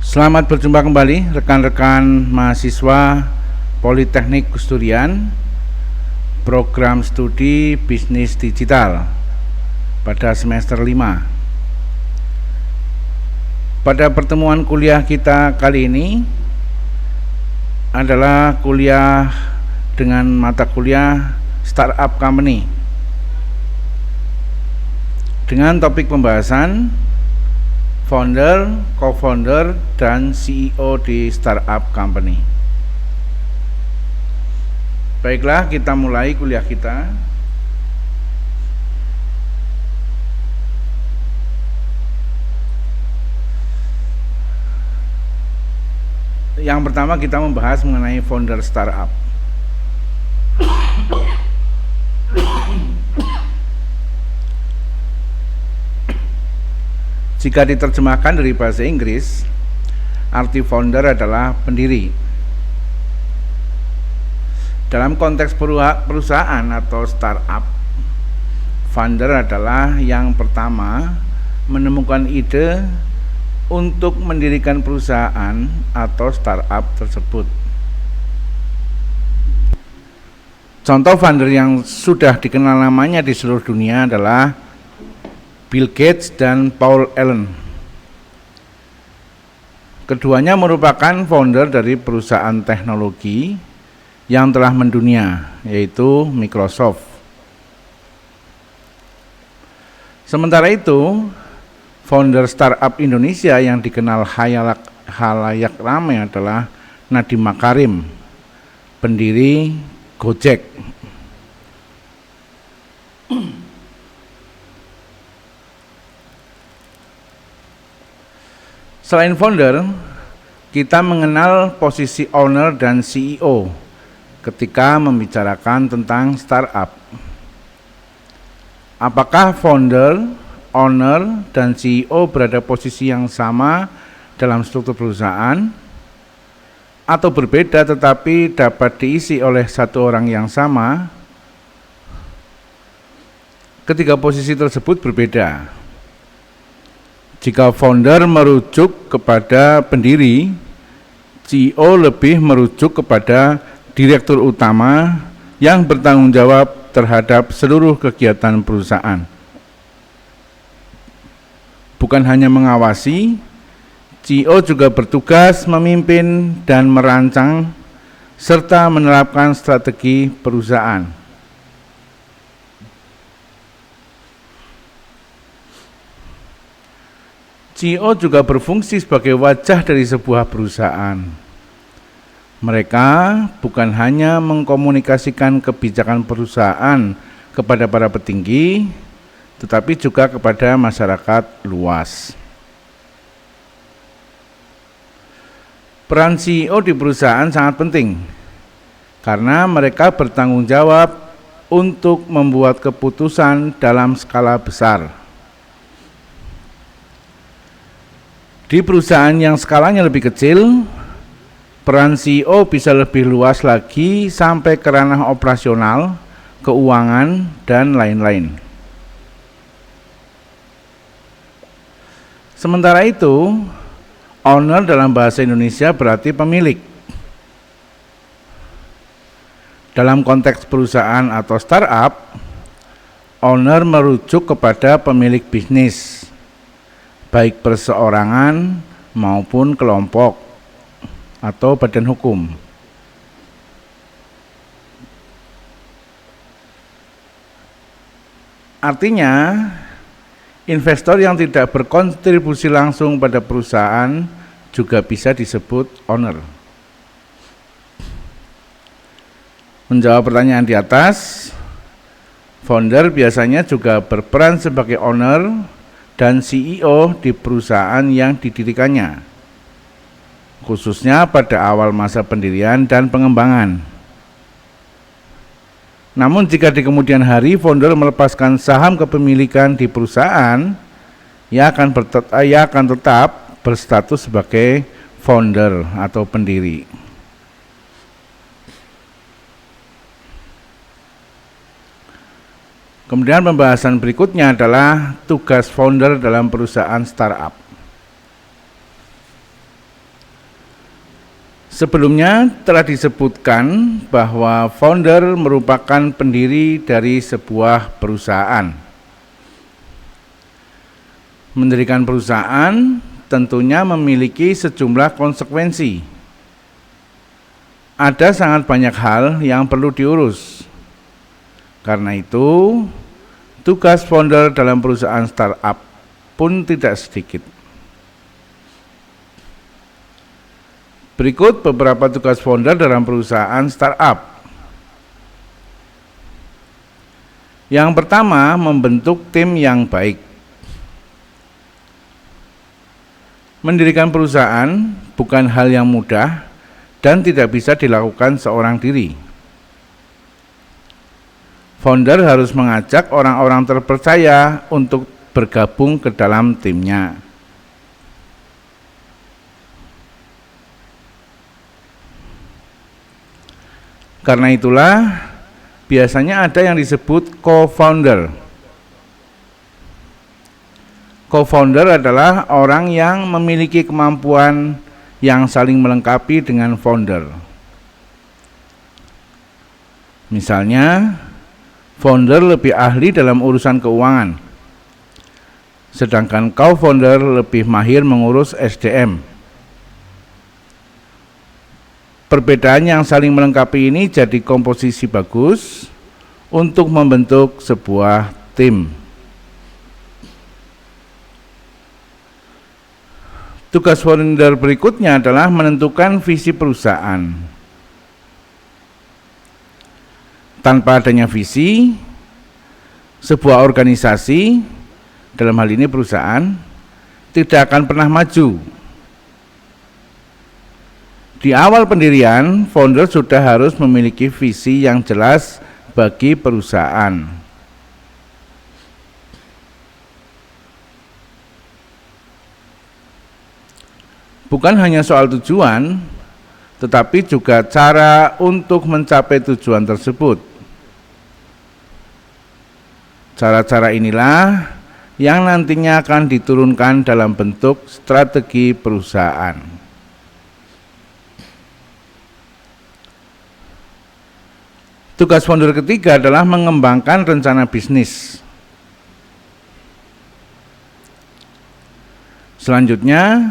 Selamat berjumpa kembali rekan-rekan mahasiswa Politeknik Gus Durian, program studi bisnis digital pada semester 5. Pada pertemuan kuliah kita kali ini adalah kuliah dengan mata kuliah Startup Company dengan topik pembahasan founder, co-founder, dan CEO di startup company. Baiklah, kita mulai kuliah kita. Yang pertama kita membahas mengenai founder startup. Jika diterjemahkan dari bahasa Inggris, arti founder adalah pendiri. Dalam konteks perusahaan atau startup, founder adalah yang pertama menemukan ide untuk mendirikan perusahaan atau startup tersebut. Contoh founder yang sudah dikenal namanya di seluruh dunia adalah Bill Gates dan Paul Allen. Keduanya merupakan founder dari perusahaan teknologi yang telah mendunia, yaitu Microsoft. Sementara itu, founder startup Indonesia yang dikenal halayak ramai adalah Nadiem Makarim, pendiri Gojek. Selain founder, kita mengenal posisi owner dan CEO ketika membicarakan tentang startup. Apakah founder, owner, dan CEO berada posisi yang sama dalam struktur perusahaan atau berbeda tetapi dapat diisi oleh satu orang yang sama? Ketiga posisi tersebut berbeda. Jika founder merujuk kepada pendiri, CEO lebih merujuk kepada direktur utama yang bertanggung jawab terhadap seluruh kegiatan perusahaan. Bukan hanya mengawasi, CEO juga bertugas memimpin dan merancang serta menerapkan strategi perusahaan. CEO juga berfungsi sebagai wajah dari sebuah perusahaan. Mereka bukan hanya mengkomunikasikan kebijakan perusahaan kepada para petinggi, tetapi juga kepada masyarakat luas. Peran CEO di perusahaan sangat penting, karena mereka bertanggung jawab untuk membuat keputusan dalam skala besar. Di perusahaan yang skalanya lebih kecil, peran CEO bisa lebih luas lagi sampai ke ranah operasional, keuangan, dan lain-lain. Sementara itu, owner dalam bahasa Indonesia berarti pemilik. Dalam konteks perusahaan atau startup, owner merujuk kepada pemilik bisnis, baik perseorangan maupun kelompok atau badan hukum. Artinya, investor yang tidak berkontribusi langsung pada perusahaan juga bisa disebut owner. Menjawab pertanyaan di atas, founder biasanya juga berperan sebagai owner dan CEO di perusahaan yang didirikannya, khususnya pada awal masa pendirian dan pengembangan. Namun jika di kemudian hari founder melepaskan saham kepemilikan di perusahaan, ia akan tetap berstatus sebagai founder atau pendiri. Kemudian pembahasan berikutnya adalah tugas founder dalam perusahaan startup. Sebelumnya telah disebutkan bahwa founder merupakan pendiri dari sebuah perusahaan. Mendirikan perusahaan tentunya memiliki sejumlah konsekuensi. Ada sangat banyak hal yang perlu diurus. Karena itu, tugas founder dalam perusahaan startup pun tidak sedikit. Berikut beberapa tugas founder dalam perusahaan startup. Yang pertama, membentuk tim yang baik. Mendirikan perusahaan bukan hal yang mudah dan tidak bisa dilakukan seorang diri. Founder harus mengajak orang-orang terpercaya untuk bergabung ke dalam timnya. Karena itulah, biasanya ada yang disebut co-founder. Co-founder adalah orang yang memiliki kemampuan yang saling melengkapi dengan founder. Misalnya, founder lebih ahli dalam urusan keuangan, sedangkan co-founder lebih mahir mengurus SDM. Perbedaan yang saling melengkapi ini jadi komposisi bagus untuk membentuk sebuah tim. Tugas founder berikutnya adalah menentukan visi perusahaan. Tanpa adanya visi, sebuah organisasi, dalam hal ini perusahaan, tidak akan pernah maju. Di awal pendirian, founder sudah harus memiliki visi yang jelas bagi perusahaan. Bukan hanya soal tujuan, tetapi juga cara untuk mencapai tujuan tersebut. Cara-cara inilah yang nantinya akan diturunkan dalam bentuk strategi perusahaan. Tugas founder ketiga adalah mengembangkan rencana bisnis. Selanjutnya,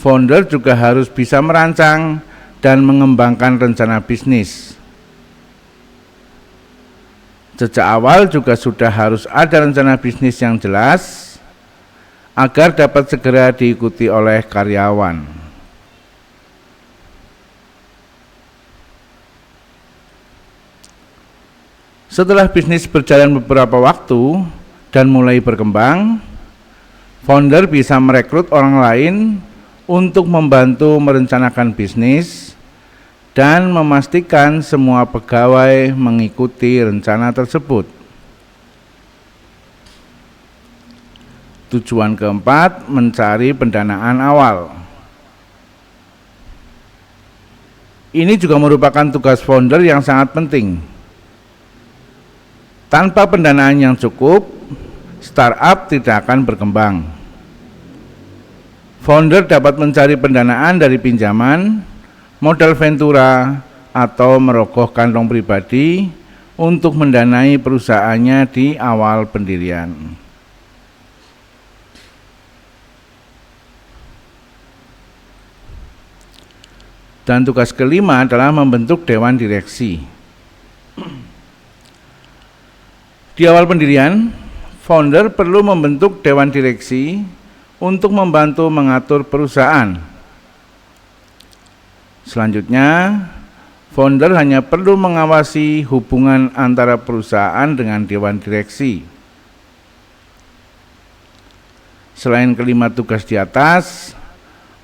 founder juga harus bisa merancang dan mengembangkan rencana bisnis. Sejak awal juga sudah harus ada rencana bisnis yang jelas agar dapat segera diikuti oleh karyawan. Setelah bisnis berjalan beberapa waktu dan mulai berkembang, founder bisa merekrut orang lain untuk membantu merencanakan bisnis dan memastikan semua pegawai mengikuti rencana tersebut. Tujuan keempat, mencari pendanaan awal. Ini juga merupakan tugas founder yang sangat penting. Tanpa pendanaan yang cukup, startup tidak akan berkembang. Founder dapat mencari pendanaan dari pinjaman, modal ventura, atau merogoh kantong pribadi untuk mendanai perusahaannya di awal pendirian. Dan tugas kelima adalah membentuk dewan direksi. Di awal pendirian, founder perlu membentuk dewan direksi untuk membantu mengatur perusahaan. Selanjutnya, founder hanya perlu mengawasi hubungan antara perusahaan dengan dewan direksi. Selain kelima tugas di atas,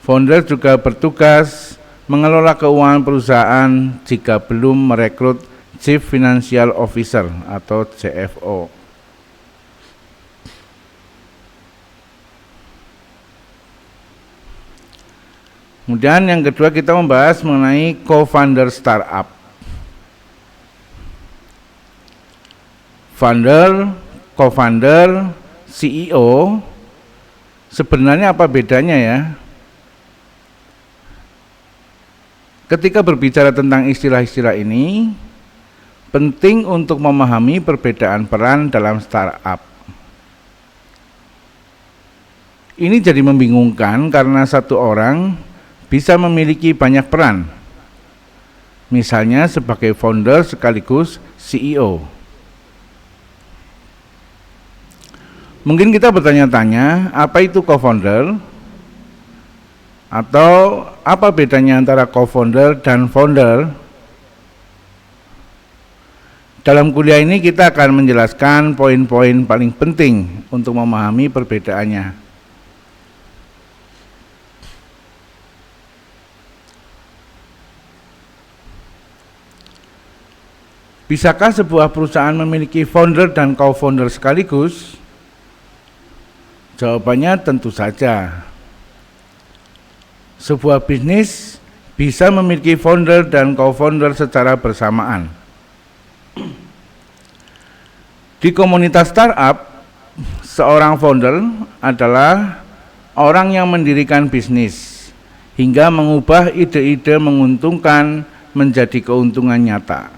founder juga bertugas mengelola keuangan perusahaan jika belum merekrut Chief Financial Officer atau CFO. Kemudian yang kedua kita membahas mengenai co-founder startup. Founder, co-founder, CEO, sebenarnya apa bedanya ya? Ketika berbicara tentang istilah-istilah ini, penting untuk memahami perbedaan peran dalam startup. Ini jadi membingungkan karena satu orang bisa memiliki banyak peran, misalnya sebagai founder sekaligus CEO. Mungkin kita bertanya-tanya, apa itu co-founder? Atau apa bedanya antara co-founder dan founder? Dalam kuliah ini kita akan menjelaskan poin-poin paling penting untuk memahami perbedaannya. Bisakah sebuah perusahaan memiliki founder dan co-founder sekaligus? Jawabannya tentu saja. Sebuah bisnis bisa memiliki founder dan co-founder secara bersamaan. Di komunitas startup, seorang founder adalah orang yang mendirikan bisnis hingga mengubah ide-ide menguntungkan menjadi keuntungan nyata.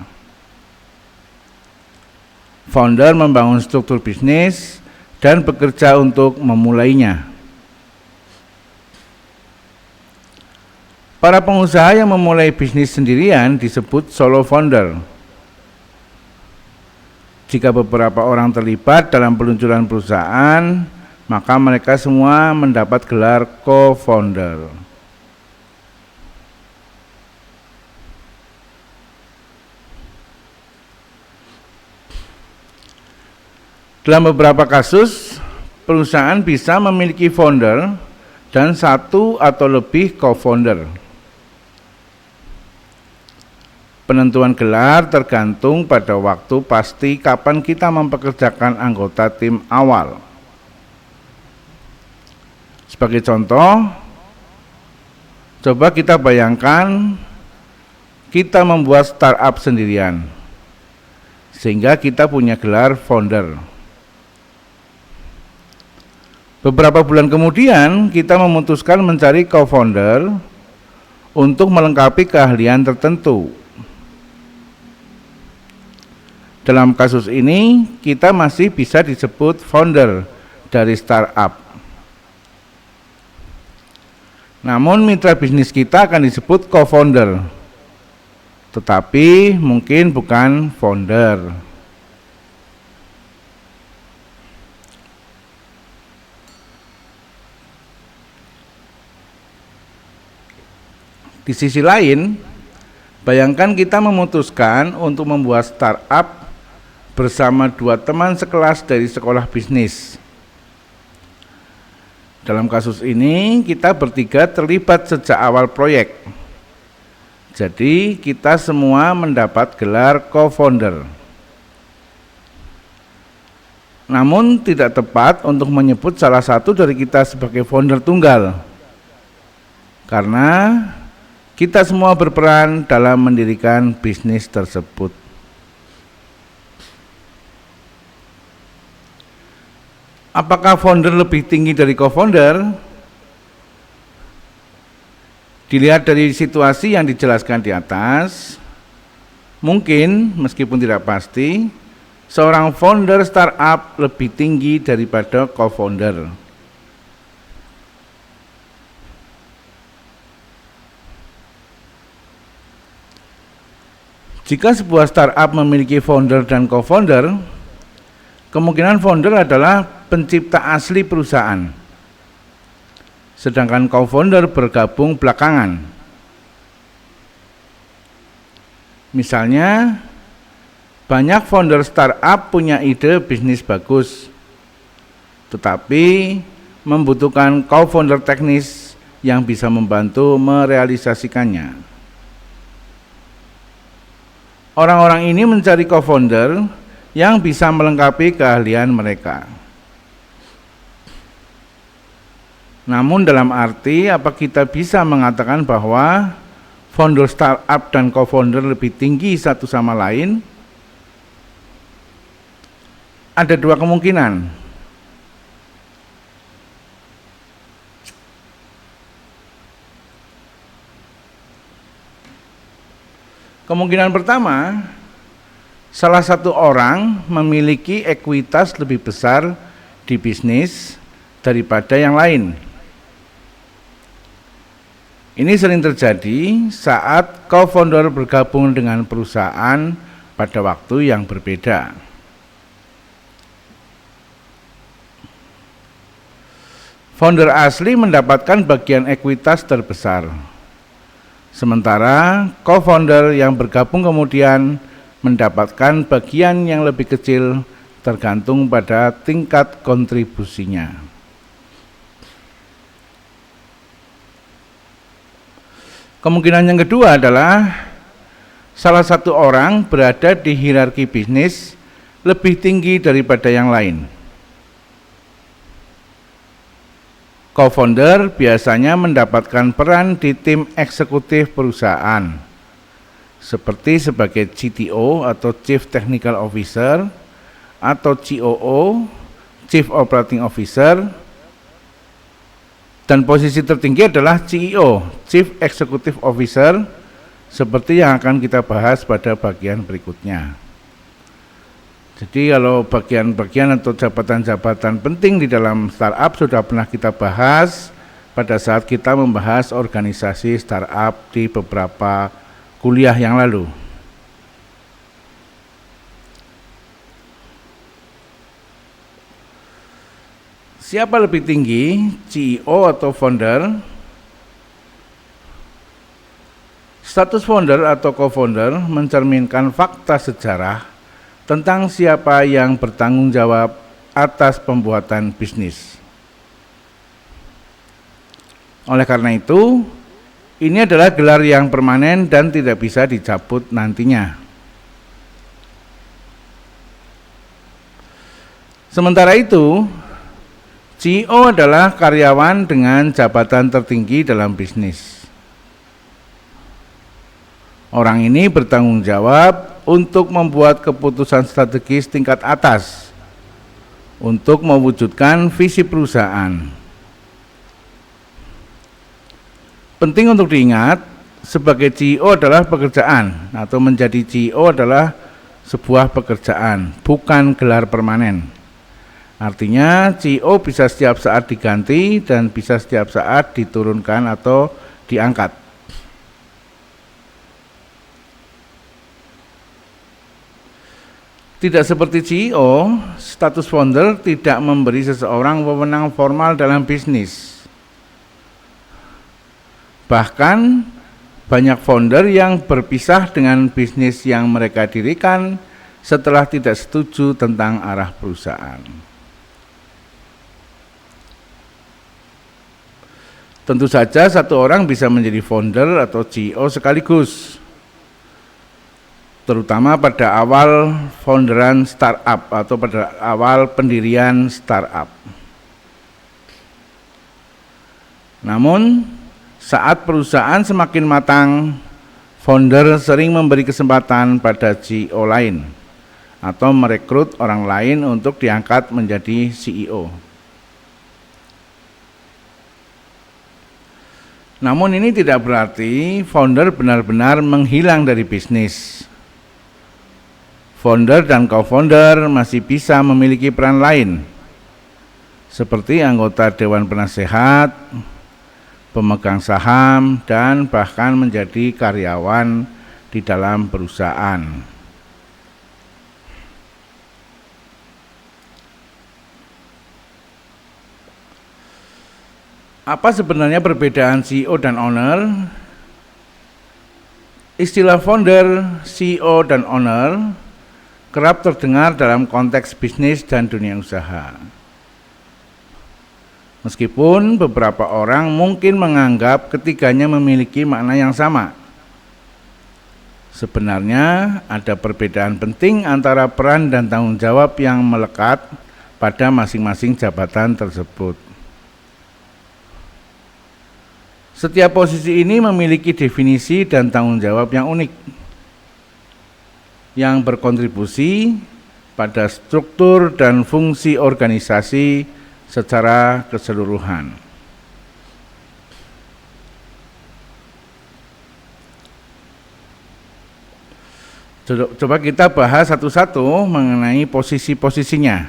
Founder membangun struktur bisnis dan bekerja untuk memulainya. Para pengusaha yang memulai bisnis sendirian disebut solo founder. Jika beberapa orang terlibat dalam peluncuran perusahaan, maka mereka semua mendapat gelar co-founder. Dalam beberapa kasus, perusahaan bisa memiliki founder dan satu atau lebih co-founder. Penentuan gelar tergantung pada waktu pasti kapan kita mempekerjakan anggota tim awal. Sebagai contoh, coba kita bayangkan kita membuat startup sendirian, sehingga kita punya gelar founder. Beberapa bulan kemudian, kita memutuskan mencari co-founder untuk melengkapi keahlian tertentu. Dalam kasus ini, kita masih bisa disebut founder dari startup. Namun mitra bisnis kita akan disebut co-founder, tetapi mungkin bukan founder. Di sisi lain, bayangkan kita memutuskan untuk membuat startup bersama dua teman sekelas dari sekolah bisnis. Dalam kasus ini, kita bertiga terlibat sejak awal proyek. Jadi, kita semua mendapat gelar co-founder. Namun, tidak tepat untuk menyebut salah satu dari kita sebagai founder tunggal, karena kita semua berperan dalam mendirikan bisnis tersebut. Apakah founder lebih tinggi dari co-founder? Dilihat dari situasi yang dijelaskan di atas, mungkin meskipun tidak pasti, seorang founder startup lebih tinggi daripada co-founder. Jika sebuah startup memiliki founder dan co-founder, kemungkinan founder adalah pencipta asli perusahaan, sedangkan co-founder bergabung belakangan. Misalnya, banyak founder startup punya ide bisnis bagus, tetapi membutuhkan co-founder teknis yang bisa membantu merealisasikannya. Orang-orang ini mencari co-founder yang bisa melengkapi keahlian mereka. Namun dalam arti, apa kita bisa mengatakan bahwa founder startup dan co-founder lebih tinggi satu sama lain? Ada dua kemungkinan. Kemungkinan pertama, salah satu orang memiliki ekuitas lebih besar di bisnis daripada yang lain. Ini sering terjadi saat co-founder bergabung dengan perusahaan pada waktu yang berbeda. Founder asli mendapatkan bagian ekuitas terbesar, sementara co-founder yang bergabung kemudian mendapatkan bagian yang lebih kecil tergantung pada tingkat kontribusinya. Kemungkinan yang kedua adalah salah satu orang berada di hierarki bisnis lebih tinggi daripada yang lain. Co-founder biasanya mendapatkan peran di tim eksekutif perusahaan, seperti sebagai CTO atau Chief Technical Officer, atau COO, Chief Operating Officer, dan posisi tertinggi adalah CEO, Chief Executive Officer, seperti yang akan kita bahas pada bagian berikutnya. Jadi kalau bagian-bagian atau jabatan-jabatan penting di dalam startup sudah pernah kita bahas pada saat kita membahas organisasi startup di beberapa kuliah yang lalu. Siapa lebih tinggi, CEO atau founder? Status founder atau co-founder mencerminkan fakta sejarah tentang siapa yang bertanggung jawab atas pembuatan bisnis. Oleh karena itu, ini adalah gelar yang permanen dan tidak bisa dicabut nantinya. Sementara itu, CEO adalah karyawan dengan jabatan tertinggi dalam bisnis. Orang ini bertanggung jawab untuk membuat keputusan strategis tingkat atas untuk mewujudkan visi perusahaan. Penting untuk diingat, sebagai CEO adalah pekerjaan atau menjadi CEO adalah sebuah pekerjaan, bukan gelar permanen. Artinya CEO bisa setiap saat diganti dan bisa setiap saat diturunkan atau diangkat. Tidak seperti CEO, status founder tidak memberi seseorang wewenang formal dalam bisnis. Bahkan banyak founder yang berpisah dengan bisnis yang mereka dirikan setelah tidak setuju tentang arah perusahaan. Tentu saja satu orang bisa menjadi founder atau CEO sekaligus, terutama pada awal founderan startup atau pada awal pendirian startup. Namun, saat perusahaan semakin matang, founder sering memberi kesempatan pada CEO lain atau merekrut orang lain untuk diangkat menjadi CEO. Namun ini tidak berarti founder benar-benar menghilang dari bisnis. Founder dan co-founder masih bisa memiliki peran lain, seperti anggota Dewan Penasehat, pemegang saham, dan bahkan menjadi karyawan di dalam perusahaan. Apa sebenarnya perbedaan CEO dan owner? Istilah founder, CEO, dan owner kerap terdengar dalam konteks bisnis dan dunia usaha. Meskipun beberapa orang mungkin menganggap ketiganya memiliki makna yang sama. Sebenarnya ada perbedaan penting antara peran dan tanggung jawab yang melekat pada masing-masing jabatan tersebut. Setiap posisi ini memiliki definisi dan tanggung jawab yang unik, yang berkontribusi pada struktur dan fungsi organisasi secara keseluruhan. Coba kita bahas satu-satu mengenai posisi-posisinya.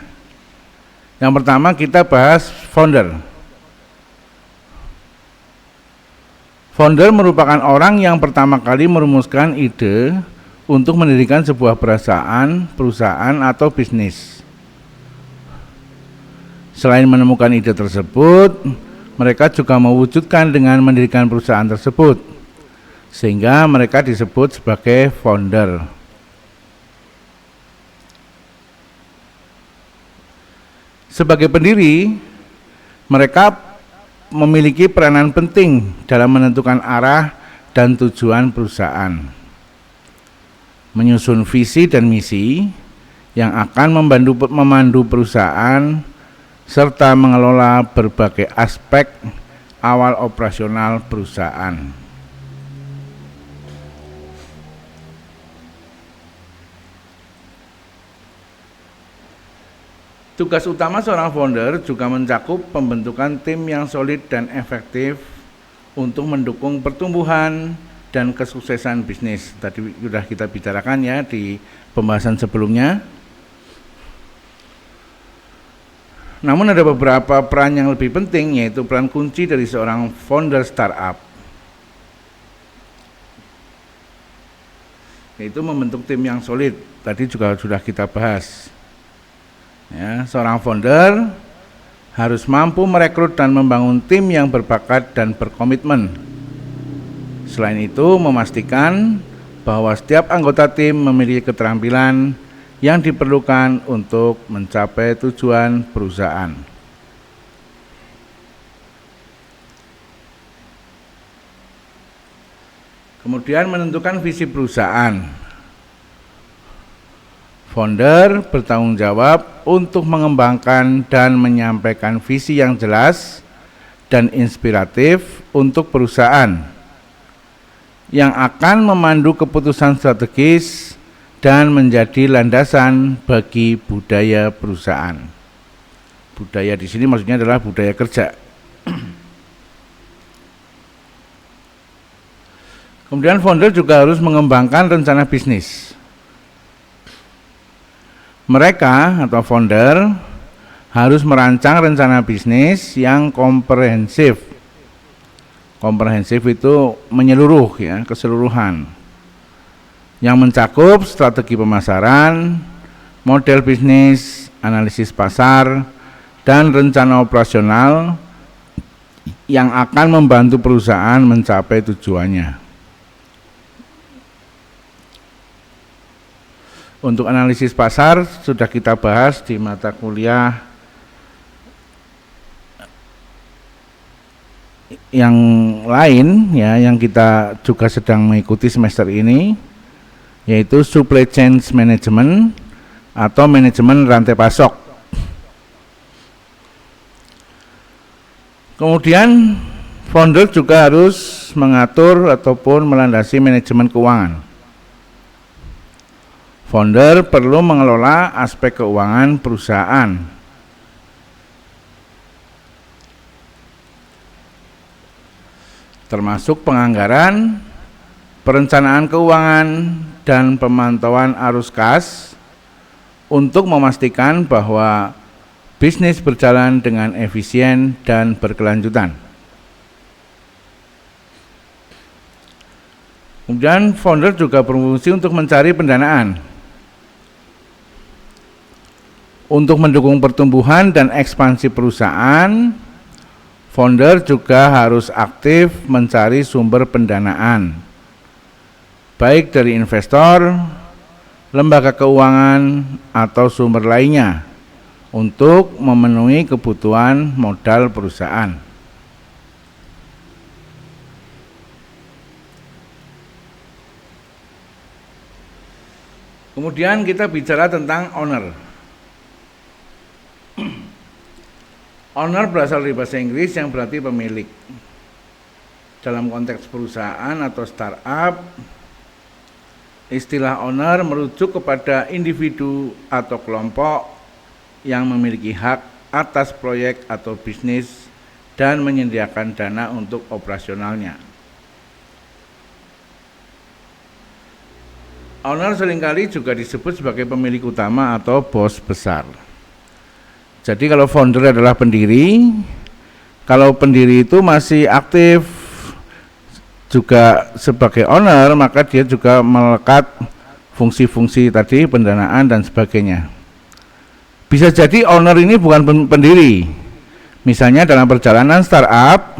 Yang pertama kita bahas founder. Founder merupakan orang yang pertama kali merumuskan ide untuk mendirikan sebuah perusahaan atau bisnis. Selain menemukan ide tersebut, mereka juga mewujudkan dengan mendirikan perusahaan tersebut, sehingga mereka disebut sebagai founder. Sebagai pendiri, mereka memiliki peranan penting dalam menentukan arah dan tujuan perusahaan, menyusun visi dan misi yang akan memandu perusahaan, serta mengelola berbagai aspek awal operasional perusahaan. Tugas utama seorang founder juga mencakup pembentukan tim yang solid dan efektif untuk mendukung pertumbuhan dan kesuksesan bisnis. Tadi sudah kita bicarakan ya di pembahasan sebelumnya. Namun ada beberapa peran yang lebih penting, yaitu peran kunci dari seorang founder startup, yaitu membentuk tim yang solid. Tadi juga sudah kita bahas. Ya, seorang founder harus mampu merekrut dan membangun tim yang berbakat dan berkomitmen. Selain itu, memastikan bahwa setiap anggota tim memiliki keterampilan yang diperlukan untuk mencapai tujuan perusahaan. Kemudian menentukan visi perusahaan. Founder bertanggung jawab untuk mengembangkan dan menyampaikan visi yang jelas dan inspiratif untuk perusahaan yang akan memandu keputusan strategis dan menjadi landasan bagi budaya perusahaan. Budaya di sini maksudnya adalah budaya kerja. Kemudian founder juga harus mengembangkan rencana bisnis. Mereka atau founder harus merancang rencana bisnis yang komprehensif. Komprehensif itu menyeluruh ya, keseluruhan. Yang mencakup strategi pemasaran, model bisnis, analisis pasar, dan rencana operasional yang akan membantu perusahaan mencapai tujuannya. Untuk analisis pasar sudah kita bahas di mata kuliah yang lain ya, yang kita juga sedang mengikuti semester ini, yaitu supply chain management atau manajemen rantai pasok. Kemudian founder juga harus mengatur ataupun melandasi manajemen keuangan. Founder perlu mengelola aspek keuangan perusahaan. Termasuk penganggaran, perencanaan keuangan, dan pemantauan arus kas untuk memastikan bahwa bisnis berjalan dengan efisien dan berkelanjutan. Kemudian founder juga berfungsi untuk mencari pendanaan. Untuk mendukung pertumbuhan dan ekspansi perusahaan, founder juga harus aktif mencari sumber pendanaan, baik dari investor, lembaga keuangan, atau sumber lainnya, untuk memenuhi kebutuhan modal perusahaan. Kemudian kita bicara tentang owner. Owner berasal dari bahasa Inggris yang berarti pemilik. Dalam konteks perusahaan atau startup, istilah owner merujuk kepada individu atau kelompok yang memiliki hak atas proyek atau bisnis dan menyediakan dana untuk operasionalnya. Owner seringkali juga disebut sebagai pemilik utama atau bos besar. Jadi kalau founder adalah pendiri, kalau pendiri itu masih aktif juga sebagai owner, maka dia juga melekat fungsi-fungsi tadi, pendanaan dan sebagainya. Bisa jadi owner ini bukan pendiri. Misalnya dalam perjalanan startup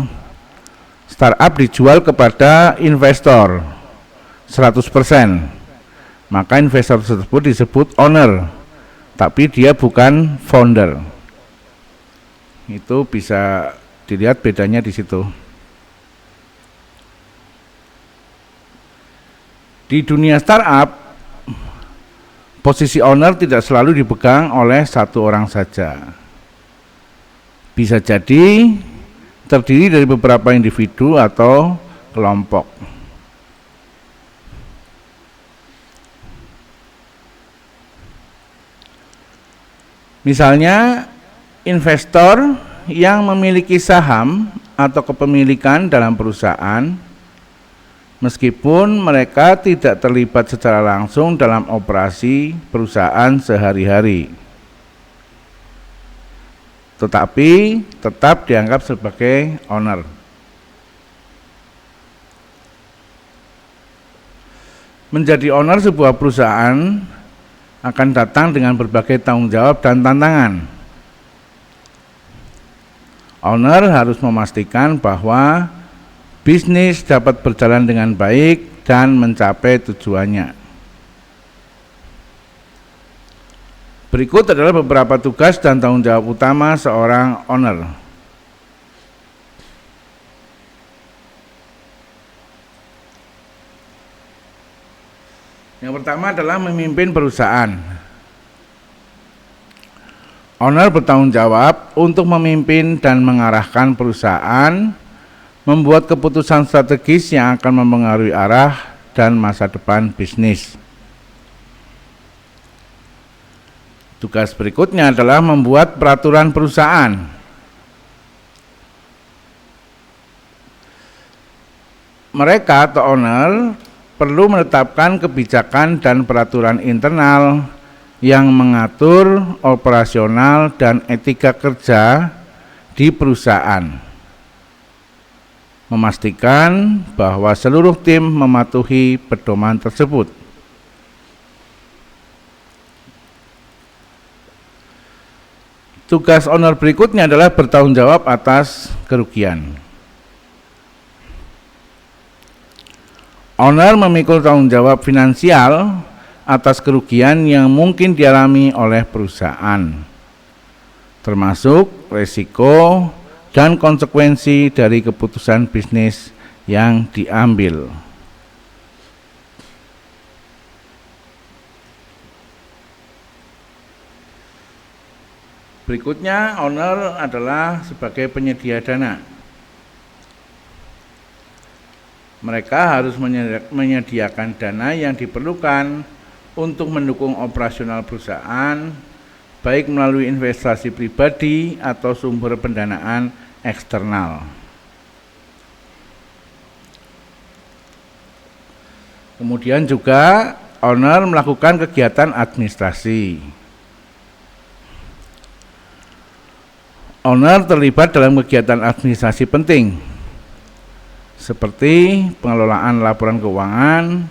dijual kepada investor 100%. Maka investor tersebut disebut owner, tapi dia bukan founder. Itu bisa dilihat bedanya di situ. Di dunia startup, posisi owner tidak selalu dipegang oleh satu orang saja. Bisa jadi terdiri dari beberapa individu atau kelompok. Misalnya, investor yang memiliki saham atau kepemilikan dalam perusahaan, meskipun mereka tidak terlibat secara langsung dalam operasi perusahaan sehari-hari, tetapi tetap dianggap sebagai owner. Menjadi owner sebuah perusahaan akan datang dengan berbagai tanggung jawab dan tantangan. Owner harus memastikan bahwa bisnis dapat berjalan dengan baik dan mencapai tujuannya. Berikut adalah beberapa tugas dan tanggung jawab utama seorang owner. Yang pertama adalah memimpin perusahaan. Owner bertanggung jawab untuk memimpin dan mengarahkan perusahaan, membuat keputusan strategis yang akan mempengaruhi arah dan masa depan bisnis. Tugas berikutnya adalah membuat peraturan perusahaan. Mereka atau owner perlu menetapkan kebijakan dan peraturan internal yang mengatur operasional dan etika kerja di perusahaan, memastikan bahwa seluruh tim mematuhi pedoman tersebut. Tugas owner berikutnya adalah bertanggung jawab atas kerugian. Owner memikul tanggung jawab finansial atas kerugian yang mungkin dialami oleh perusahaan, termasuk risiko dan konsekuensi dari keputusan bisnis yang diambil. Berikutnya, owner adalah sebagai penyedia dana. Mereka harus menyediakan dana yang diperlukan untuk mendukung operasional perusahaan, baik melalui investasi pribadi atau sumber pendanaan eksternal. Kemudian juga owner melakukan kegiatan administrasi. Owner terlibat dalam kegiatan administrasi penting, seperti pengelolaan laporan keuangan,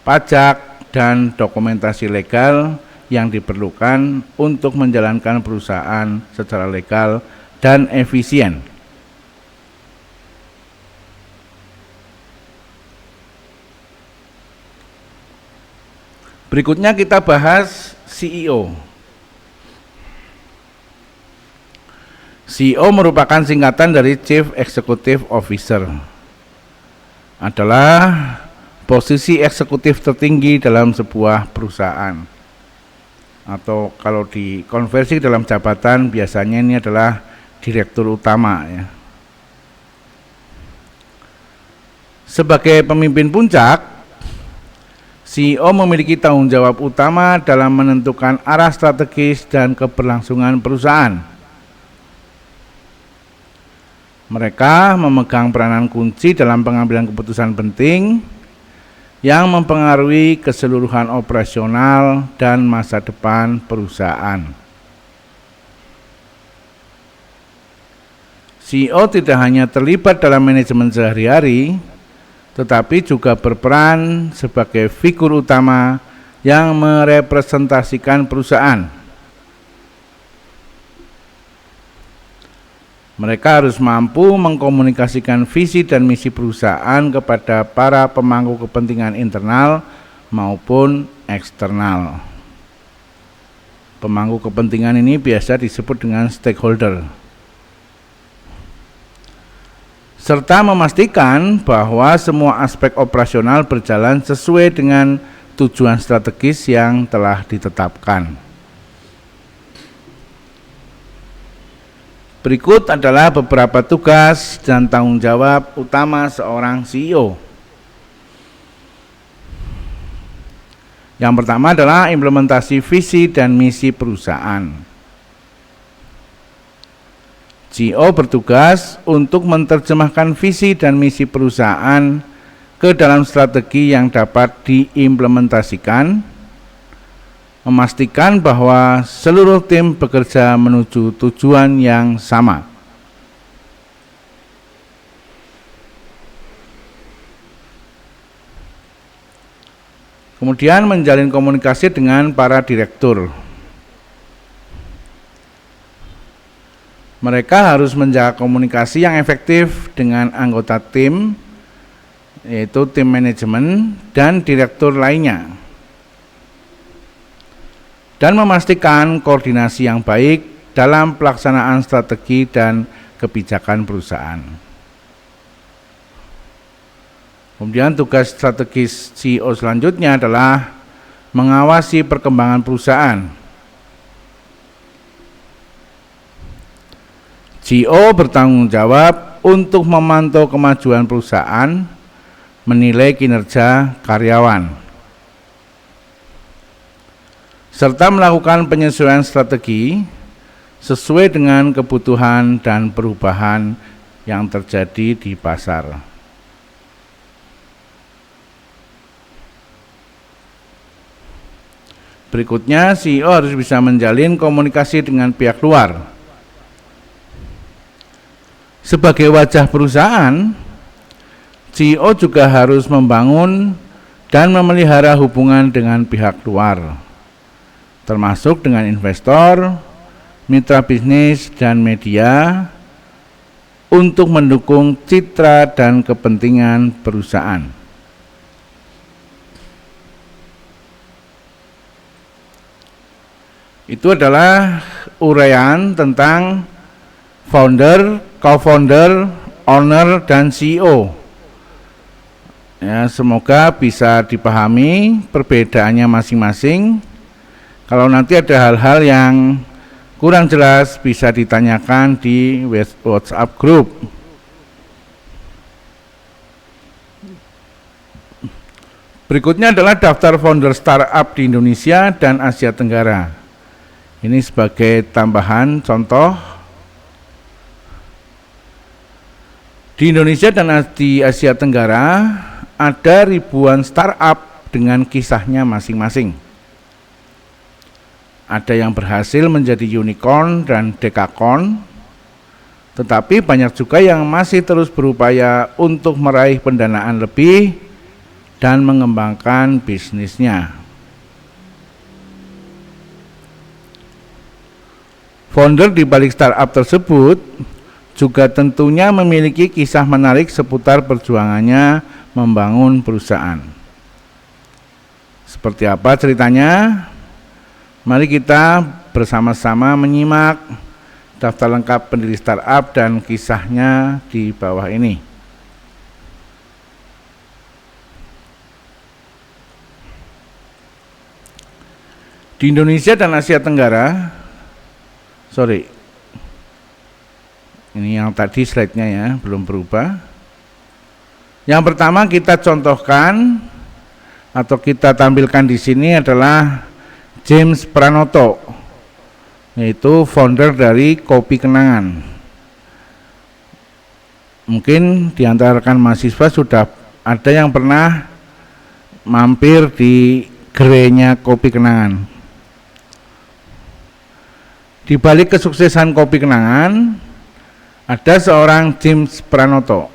pajak, dan dokumentasi legal yang diperlukan untuk menjalankan perusahaan secara legal dan efisien. Berikutnya kita bahas CEO. CEO merupakan singkatan dari Chief Executive Officer. Adalah posisi eksekutif tertinggi dalam sebuah perusahaan, atau kalau dikonversi dalam jabatan biasanya ini adalah direktur utama ya. Sebagai pemimpin puncak, CEO memiliki tanggung jawab utama dalam menentukan arah strategis dan keberlangsungan perusahaan. Mereka memegang peranan kunci dalam pengambilan keputusan penting yang mempengaruhi keseluruhan operasional dan masa depan perusahaan. CEO tidak hanya terlibat dalam manajemen sehari-hari, tetapi juga berperan sebagai figur utama yang merepresentasikan perusahaan. Mereka harus mampu mengkomunikasikan visi dan misi perusahaan kepada para pemangku kepentingan internal maupun eksternal. Pemangku kepentingan ini biasa disebut dengan stakeholder. Serta memastikan bahwa semua aspek operasional berjalan sesuai dengan tujuan strategis yang telah ditetapkan. Berikut adalah beberapa tugas dan tanggung jawab utama seorang CEO. Yang pertama adalah implementasi visi dan misi perusahaan. CEO bertugas untuk menerjemahkan visi dan misi perusahaan ke dalam strategi yang dapat diimplementasikan, memastikan bahwa seluruh tim bekerja menuju tujuan yang sama. Kemudian menjalin komunikasi dengan para direktur. Mereka harus menjaga komunikasi yang efektif dengan anggota tim, yaitu tim manajemen dan direktur lainnya, dan memastikan koordinasi yang baik dalam pelaksanaan strategi dan kebijakan perusahaan. Kemudian tugas strategis CEO selanjutnya adalah mengawasi perkembangan perusahaan. CEO bertanggung jawab untuk memantau kemajuan perusahaan, menilai kinerja karyawan, serta melakukan penyesuaian strategi sesuai dengan kebutuhan dan perubahan yang terjadi di pasar. Berikutnya, CEO harus bisa menjalin komunikasi dengan pihak luar. Sebagai wajah perusahaan, CEO juga harus membangun dan memelihara hubungan dengan pihak luar, termasuk dengan investor, mitra bisnis, dan media, untuk mendukung citra dan kepentingan perusahaan. Itu adalah uraian tentang founder, co-founder, owner, dan CEO. Ya, semoga bisa dipahami perbedaannya masing-masing. Kalau nanti ada hal-hal yang kurang jelas, bisa ditanyakan di WhatsApp group. Berikutnya adalah daftar founder startup di Indonesia dan Asia Tenggara. Ini sebagai tambahan contoh. Di Indonesia dan di Asia Tenggara ada ribuan startup dengan kisahnya masing-masing. Ada yang berhasil menjadi unicorn dan dekakorn, tetapi banyak juga yang masih terus berupaya untuk meraih pendanaan lebih dan mengembangkan bisnisnya. Founder di balik startup tersebut juga tentunya memiliki kisah menarik seputar perjuangannya membangun perusahaan. Seperti apa ceritanya? Mari kita bersama-sama menyimak daftar lengkap pendiri startup dan kisahnya di bawah ini. Di Indonesia dan Asia Tenggara, ini yang tadi slide-nya ya, belum berubah. Yang pertama kita contohkan atau kita tampilkan di sini adalah James Pranoto, yaitu founder dari Kopi Kenangan. Mungkin di antara rekan mahasiswa sudah ada yang pernah mampir di gerainya Kopi Kenangan. Di balik kesuksesan Kopi Kenangan ada seorang James Prananto.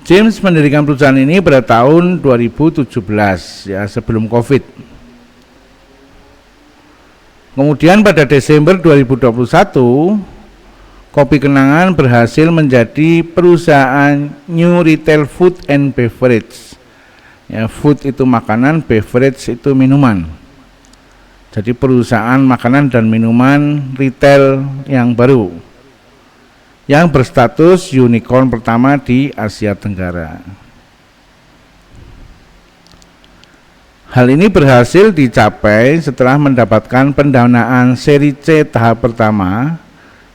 James mendirikan perusahaan ini pada tahun 2017, ya, sebelum Covid. Kemudian pada Desember 2021, Kopi Kenangan berhasil menjadi perusahaan New Retail Food and Beverage. Ya, food itu makanan, beverage itu minuman. Jadi perusahaan makanan dan minuman retail yang baru, yang berstatus unicorn pertama di Asia Tenggara. Hal ini berhasil dicapai setelah mendapatkan pendanaan seri C tahap pertama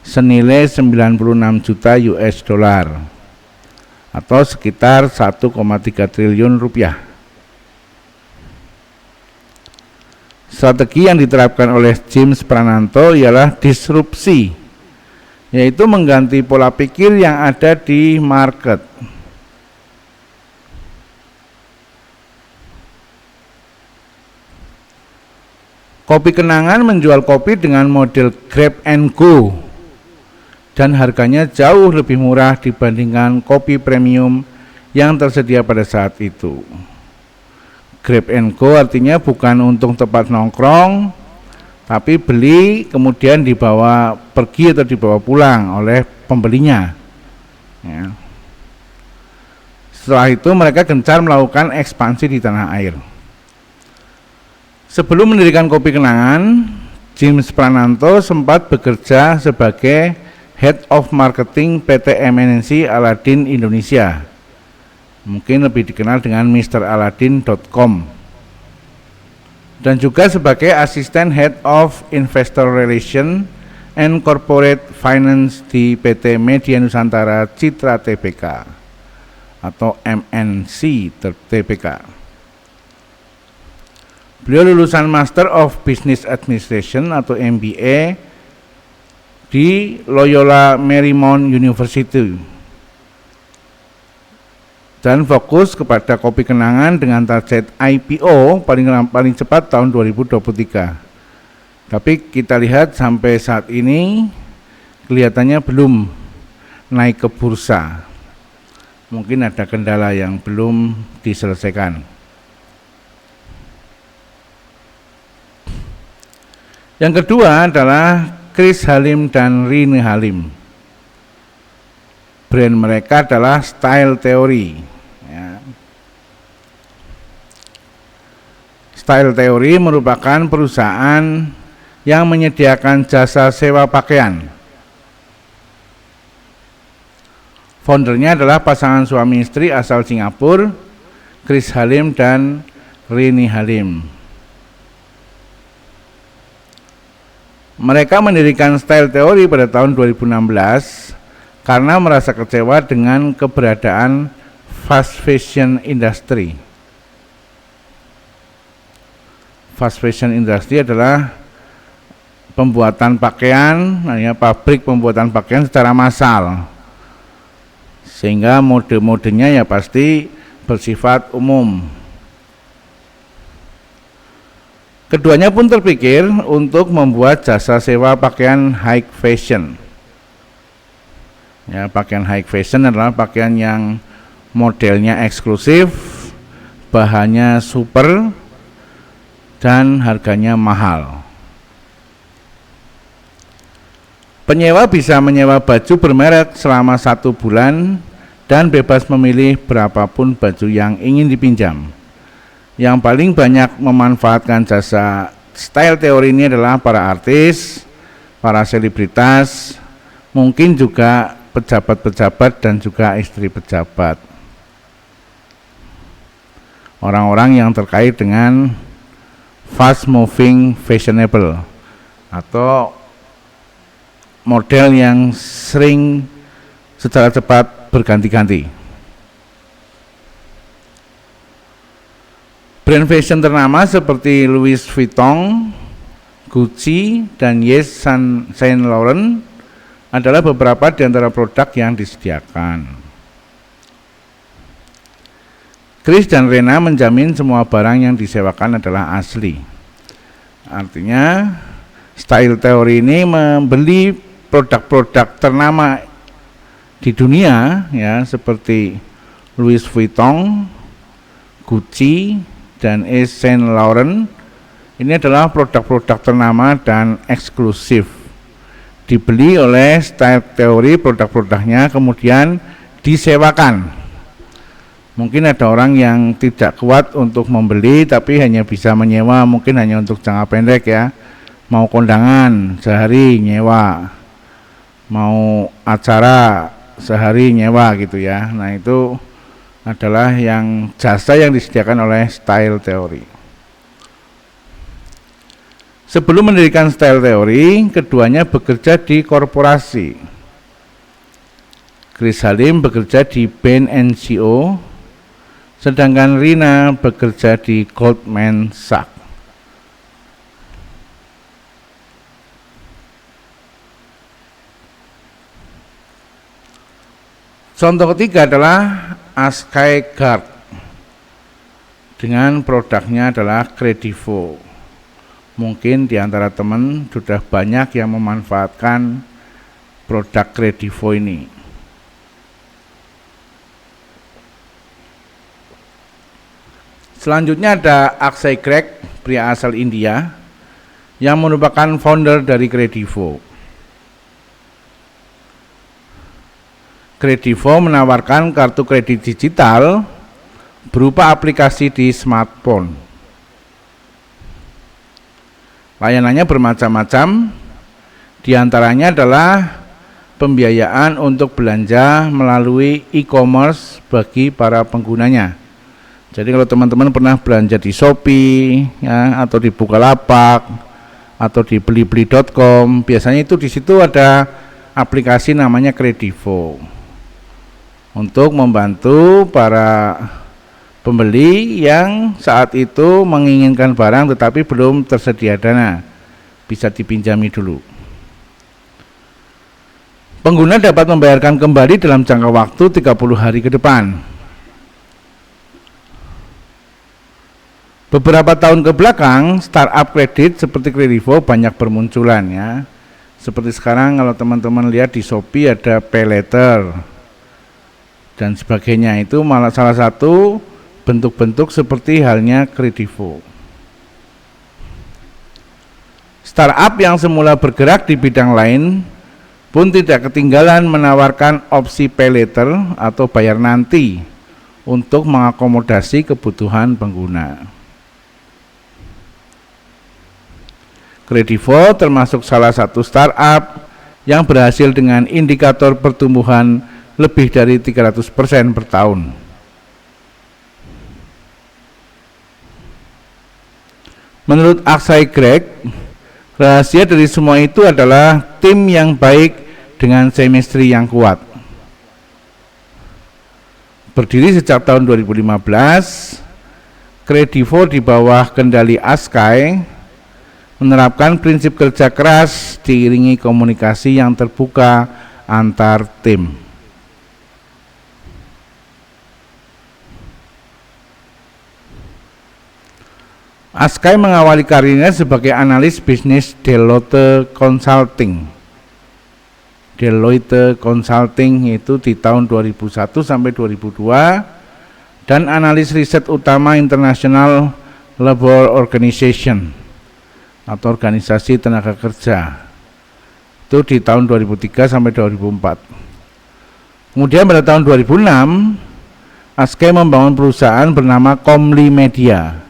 senilai 96 juta US dollar atau sekitar 1,3 triliun rupiah. Strategi yang diterapkan oleh James Prananto ialah disrupsi, yaitu mengganti pola pikir yang ada di market. Kopi Kenangan menjual kopi dengan model grab and go dan harganya jauh lebih murah dibandingkan kopi premium yang tersedia pada saat itu. Grab and go artinya bukan untuk tempat nongkrong, tapi beli kemudian dibawa pergi atau dibawa pulang oleh pembelinya. Ya. Setelah itu mereka gencar melakukan ekspansi di tanah air. Sebelum mendirikan Kopi Kenangan, James Prananto sempat bekerja sebagai Head of Marketing PT MNC Aladin Indonesia. Mungkin lebih dikenal dengan MrAladin.com. Dan juga sebagai asisten Head of Investor Relation and Corporate Finance di PT Media Nusantara Citra Tbk atau MNC Tbk. Beliau lulusan Master of Business Administration atau MBA di Loyola Marymount University dan fokus kepada Kopi Kenangan dengan target IPO paling cepat tahun 2023. Tapi kita lihat sampai saat ini kelihatannya belum naik ke bursa. Mungkin ada kendala yang belum diselesaikan. Yang kedua adalah Chris Halim dan Rini Halim. Brand mereka adalah Style Theory. Ya. Style Theory merupakan perusahaan yang menyediakan jasa sewa pakaian. Foundernya adalah pasangan suami istri asal Singapura, Chris Halim dan Rini Halim. Mereka mendirikan Style Theory pada tahun 2016 karena merasa kecewa dengan keberadaan fast fashion industry. Fast fashion industry adalah pembuatan pakaian, ya, pabrik pembuatan pakaian secara massal, sehingga mode-modenya ya pasti bersifat umum. Keduanya pun terpikir untuk membuat jasa sewa pakaian high fashion. Ya, pakaian high fashion adalah pakaian yang modelnya eksklusif, bahannya super, dan harganya mahal. Penyewa bisa menyewa baju bermerek selama 1 bulan dan bebas memilih berapapun baju yang ingin dipinjam. Yang paling banyak memanfaatkan jasa Style Theory ini adalah para artis, para selebritas, mungkin juga pejabat-pejabat dan juga istri pejabat. Orang-orang yang terkait dengan fast moving fashionable atau model yang sering secara cepat berganti-ganti. Brand fashion ternama seperti Louis Vuitton, Gucci, dan Yves Saint Laurent adalah beberapa di antara produk yang disediakan. Chris dan Rena menjamin semua barang yang disewakan adalah asli. Artinya style teori ini membeli produk-produk ternama di dunia ya, seperti Louis Vuitton, Gucci, dan Yves Saint Laurent. Ini adalah produk-produk ternama dan eksklusif. Dibeli oleh style teori produk-produknya, kemudian disewakan. Mungkin ada orang yang tidak kuat untuk membeli tapi hanya bisa menyewa, mungkin hanya untuk jangka pendek ya. Mau kondangan sehari nyewa, mau acara sehari nyewa gitu ya. Nah, itu adalah yang jasa yang disediakan oleh style teori. Sebelum mendirikan style teori, keduanya bekerja di korporasi. Chris Halim bekerja di Bain & Co, sedangkan Rina bekerja di Goldman Sachs. Contoh ketiga adalah Askai Guard dengan produknya adalah Credivo. Mungkin di antara teman sudah banyak yang memanfaatkan produk Credivo ini. Selanjutnya ada Akshay Greg, pria asal India, yang merupakan founder dari Credivo. Credivo menawarkan kartu kredit digital berupa aplikasi di smartphone. Layanannya bermacam-macam, diantaranya adalah pembiayaan untuk belanja melalui e-commerce bagi para penggunanya. Jadi kalau teman-teman pernah belanja di Shopee ya, atau di Bukalapak atau di belibeli.com, biasanya itu di situ ada aplikasi namanya Credivo untuk membantu para pembeli yang saat itu menginginkan barang tetapi belum tersedia dana, bisa dipinjami dulu. Pengguna dapat membayarkan kembali dalam jangka waktu 30 hari ke depan. Beberapa tahun ke belakang, startup kredit seperti Credivo banyak bermunculan ya. Seperti sekarang kalau teman-teman lihat di Shopee ada PayLater dan sebagainya, itu malah salah satu bentuk-bentuk seperti halnya Credivo. Startup yang semula bergerak di bidang lain pun tidak ketinggalan menawarkan opsi PayLater atau bayar nanti untuk mengakomodasi kebutuhan pengguna. Credivo termasuk salah satu startup yang berhasil dengan indikator pertumbuhan lebih dari 300% per tahun. Menurut Akshay Greg, rahasia dari semua itu adalah tim yang baik dengan chemistry yang kuat. Berdiri sejak tahun 2015, Credivo di bawah kendali Akshay menerapkan prinsip kerja keras diiringi komunikasi yang terbuka antar tim. Akshay mengawali karirnya sebagai analis bisnis Deloitte Consulting. Deloitte Consulting itu di tahun 2001 sampai 2002 dan analis riset utama International Labour Organization atau organisasi tenaga kerja itu di tahun 2003 sampai 2004. Kemudian pada tahun 2006 Akshay membangun perusahaan bernama Comly Media.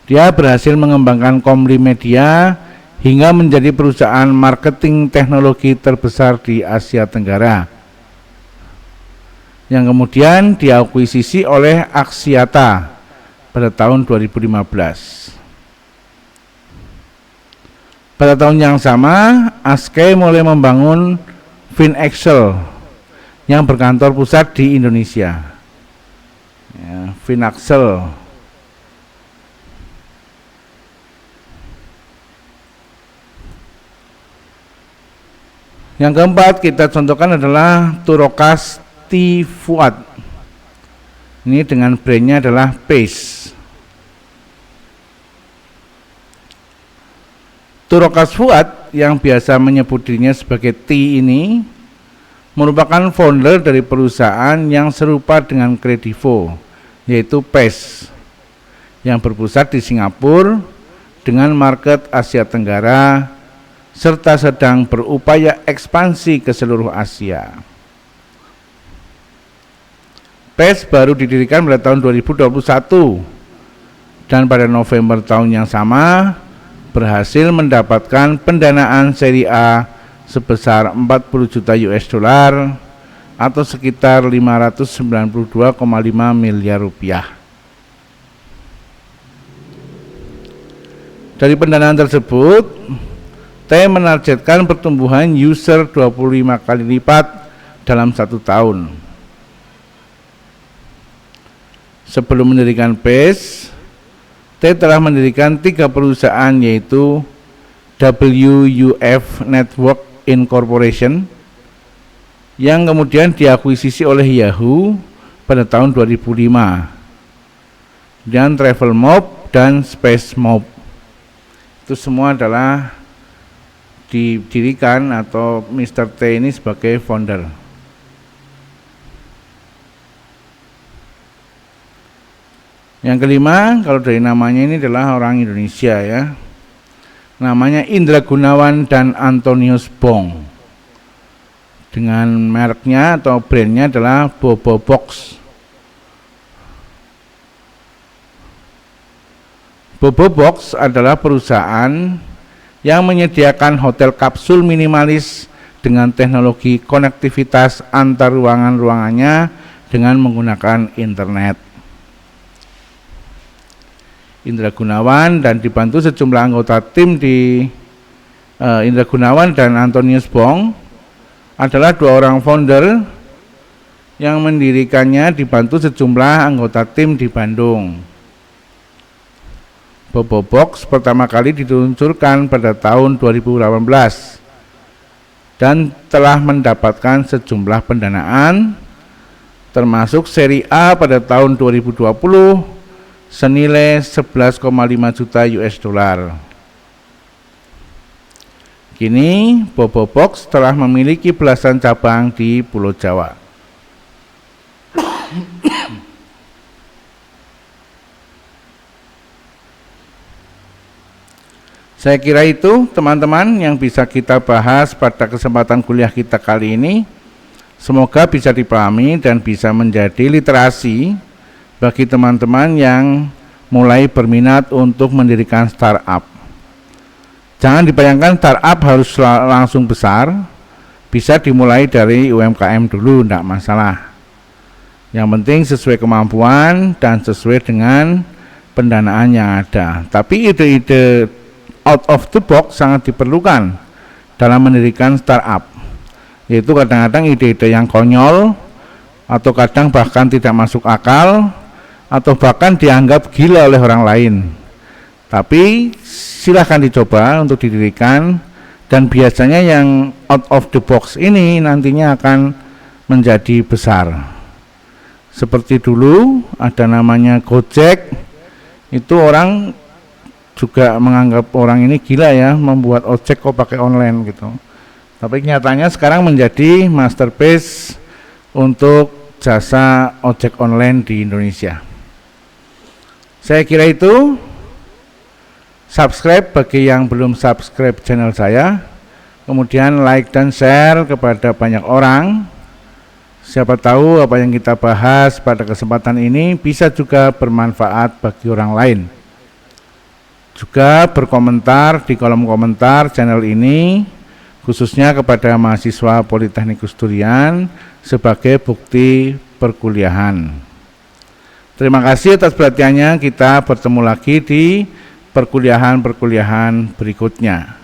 Dia berhasil mengembangkan Comly Media hingga menjadi perusahaan marketing teknologi terbesar di Asia Tenggara, yang kemudian diakuisisi oleh Axiata pada tahun 2015. Pada tahun yang sama, Akshay mulai membangun FinAxel yang berkantor pusat di Indonesia. Ya, FinAxel. Yang keempat kita contohkan adalah Turokas T. Fuad. Ini dengan brandnya adalah PACE. Turokas Fuad yang biasa menyebut dirinya sebagai T ini merupakan founder dari perusahaan yang serupa dengan Kredivo, yaitu PACE, yang berpusat di Singapura dengan market Asia Tenggara serta sedang berupaya ekspansi ke seluruh Asia. PACE baru didirikan pada tahun 2021 dan pada November tahun yang sama berhasil mendapatkan pendanaan seri A sebesar 40 juta US dollar atau sekitar 592,5 miliar rupiah. Dari pendanaan tersebut, T menargetkan pertumbuhan user 25 kali lipat dalam 1 tahun. Sebelum mendirikan PACE, T telah mendirikan 3 perusahaan, yaitu WUF Network Incorporation yang kemudian diakuisisi oleh Yahoo pada tahun 2005, dan Travelmob dan SpaceMob. Itu semua adalah didirikan atau Mr. T ini sebagai founder. Yang kelima, kalau dari namanya ini adalah orang Indonesia ya. Namanya Indra Gunawan dan Antonius Bong. Dengan mereknya atau brandnya adalah Bobobox. Bobobox adalah perusahaan yang menyediakan hotel kapsul minimalis dengan teknologi konektivitas antar ruangan-ruangannya dengan menggunakan internet. Indra Gunawan dan dibantu sejumlah anggota tim di Indra Gunawan dan Antonius Bong adalah 2 orang founder yang mendirikannya dibantu sejumlah anggota tim di Bandung. Bobobox pertama kali diluncurkan pada tahun 2018 dan telah mendapatkan sejumlah pendanaan termasuk seri A pada tahun 2020 senilai 11,5 juta US dollar. Kini Bobobox telah memiliki belasan cabang di Pulau Jawa. Saya kira itu teman-teman yang bisa kita bahas pada kesempatan kuliah kita kali ini. Semoga bisa dipahami dan bisa menjadi literasi bagi teman-teman yang mulai berminat untuk mendirikan startup. Jangan dibayangkan startup harus langsung besar, bisa dimulai dari UMKM dulu, tidak masalah. Yang penting sesuai kemampuan dan sesuai dengan pendanaan yang ada. Tapi ide-ide out of the box sangat diperlukan dalam mendirikan startup. Yaitu kadang-kadang ide-ide yang konyol, atau kadang bahkan tidak masuk akal, atau bahkan dianggap gila oleh orang lain. Tapi silahkan dicoba untuk didirikan, dan biasanya yang out of the box ini nantinya akan menjadi besar. Seperti dulu ada namanya Gojek, itu orang juga menganggap orang ini gila ya, membuat ojek kok pakai online gitu. Tapi nyatanya sekarang menjadi masterpiece untuk jasa ojek online di Indonesia. Saya kira itu. Subscribe bagi yang belum subscribe channel saya, kemudian like dan share kepada banyak orang. Siapa tahu apa yang kita bahas pada kesempatan ini bisa juga bermanfaat bagi orang lain. Juga berkomentar di kolom komentar channel ini, khususnya kepada mahasiswa Politeknikus Durian sebagai bukti perkuliahan. Terima kasih atas perhatiannya. Kita bertemu lagi di perkuliahan berikutnya.